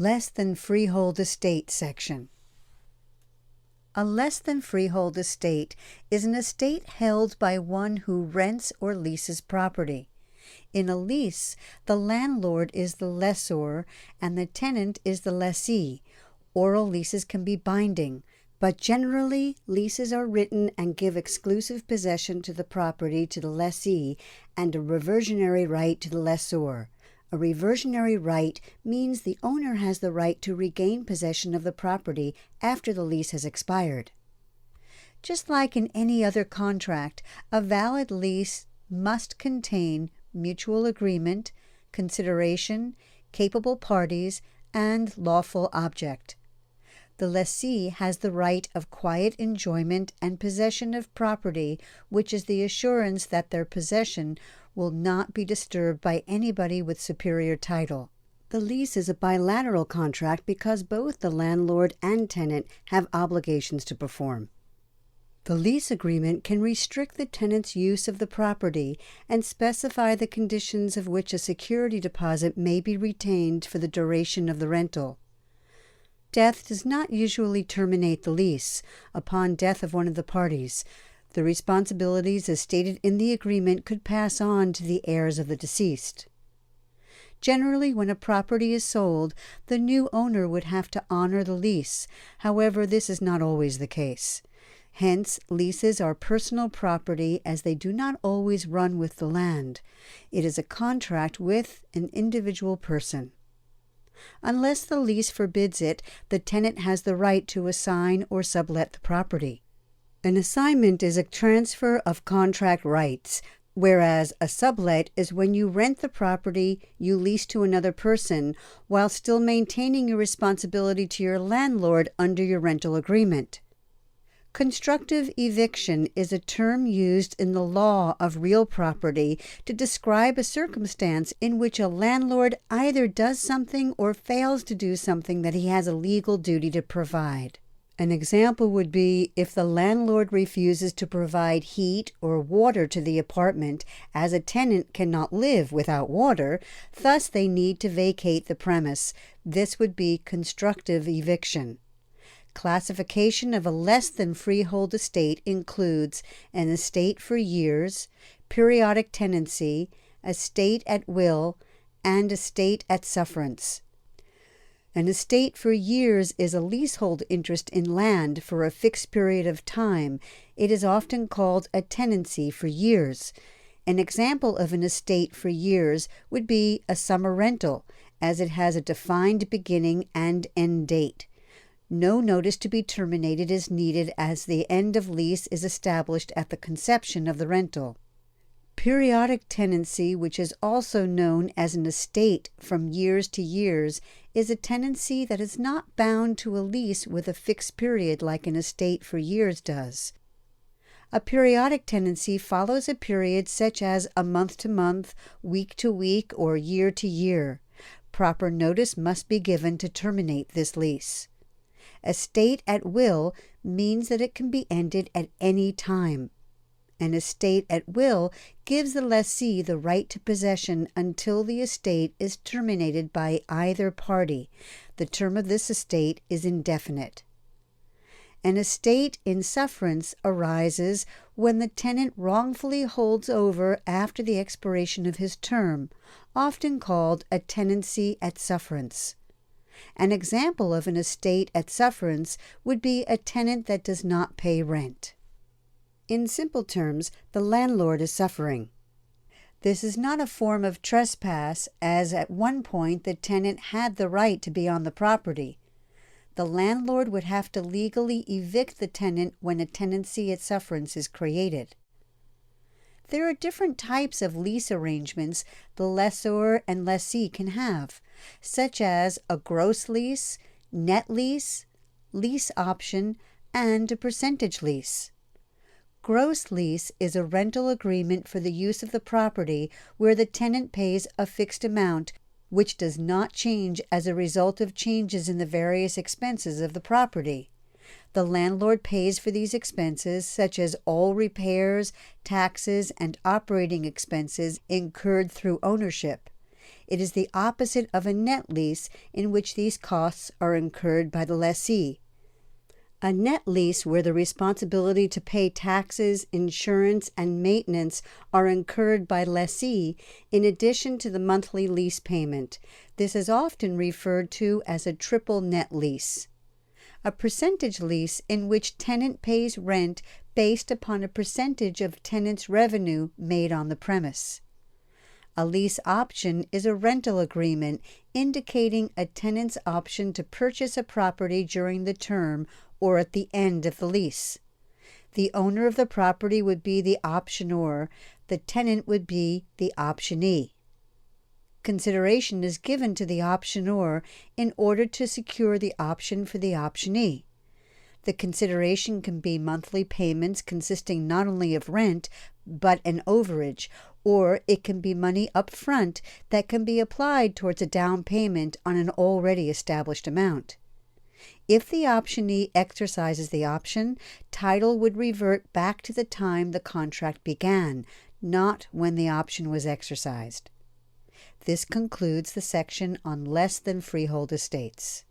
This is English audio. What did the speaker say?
Less than freehold estate section. A less than freehold estate is an estate held by one who rents or leases property. In a lease, the landlord is the lessor and the tenant is the lessee. Oral leases can be binding, but generally leases are written and give exclusive possession to the property to the lessee and a reversionary right to the lessor. A reversionary right means the owner has the right to regain possession of the property after the lease has expired. Just like in any other contract, a valid lease must contain mutual agreement, consideration, capable parties, and lawful object. The lessee has the right of quiet enjoyment and possession of property, which is the assurance that their possession will not be disturbed by anybody with superior title. The lease is a bilateral contract because both the landlord and tenant have obligations to perform. The lease agreement can restrict the tenant's use of the property and specify the conditions of which a security deposit may be retained for the duration of the rental. Death does not usually terminate the lease. Upon death of one of the parties, the responsibilities as stated in the agreement could pass on to the heirs of the deceased. Generally, when a property is sold, the new owner would have to honor the lease. However, this is not always the case. Hence, leases are personal property as they do not always run with the land. It is a contract with an individual person. Unless the lease forbids it, the tenant has the right to assign or sublet the property. An assignment is a transfer of contract rights, whereas a sublet is when you rent the property you lease to another person while still maintaining your responsibility to your landlord under your rental agreement. Constructive eviction is a term used in the law of real property to describe a circumstance in which a landlord either does something or fails to do something that he has a legal duty to provide. An example would be if the landlord refuses to provide heat or water to the apartment, as a tenant cannot live without water, thus they need to vacate the premise. This would be constructive eviction. Classification of a less than freehold estate includes an estate for years, periodic tenancy, estate at will, and estate at sufferance. An estate for years is a leasehold interest in land for a fixed period of time. It is often called a tenancy for years. An example of an estate for years would be a summer rental, as it has a defined beginning and end date. No notice to be terminated is needed as the end of lease is established at the conception of the rental. Periodic tenancy, which is also known as an estate from years to years, is a tenancy that is not bound to a lease with a fixed period like an estate for years does. A periodic tenancy follows a period such as a month to month, week to week, or year to year. Proper notice must be given to terminate this lease. Estate at will means that it can be ended at any time. An estate at will gives the lessee the right to possession until the estate is terminated by either party. The term of this estate is indefinite. An estate in sufferance arises when the tenant wrongfully holds over after the expiration of his term, often called a tenancy at sufferance. An example of an estate at sufferance would be a tenant that does not pay rent. In simple terms, the landlord is suffering. This is not a form of trespass, as at one point the tenant had the right to be on the property. The landlord would have to legally evict the tenant when a tenancy at sufferance is created. There are different types of lease arrangements the lessor and lessee can have, such as a gross lease, net lease, lease option, and a percentage lease. Gross lease is a rental agreement for the use of the property where the tenant pays a fixed amount which does not change as a result of changes in the various expenses of the property. The landlord pays for these expenses, such as all repairs, taxes, and operating expenses incurred through ownership. It is the opposite of a net lease, in which these costs are incurred by the lessee. A net lease, where the responsibility to pay taxes, insurance, and maintenance are incurred by lessee in addition to the monthly lease payment. This is often referred to as a triple net lease. A percentage lease, in which tenant pays rent based upon a percentage of tenant's revenue made on the premise. A lease option is a rental agreement indicating a tenant's option to purchase a property during the term or at the end of the lease. The owner of the property would be the optionor, the tenant would be the optionee. Consideration is given to the optionor in order to secure the option for the optionee. The consideration can be monthly payments consisting not only of rent, but an overage, or it can be money up front that can be applied towards a down payment on an already established amount. If the optionee exercises the option, title would revert back to the time the contract began, not when the option was exercised. This concludes the section on less than freehold estates.